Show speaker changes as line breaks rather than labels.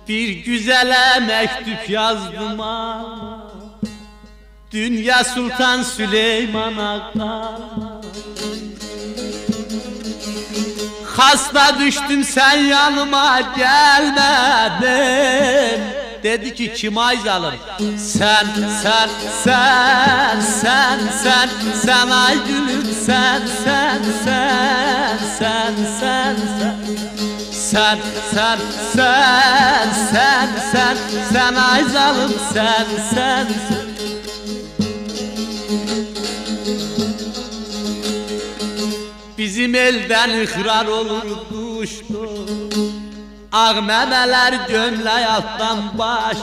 Bir güzele mektup yazdım Dünya Sultan Süleyman Ağa. Hasta düştüm sen yanıma gelmedin. Dedi ki kim ayzalım? Sen ay gülüm sen ay zalım sen. Bizim elden ihrar olur kuştu, ağ memeler gömle alttan baş.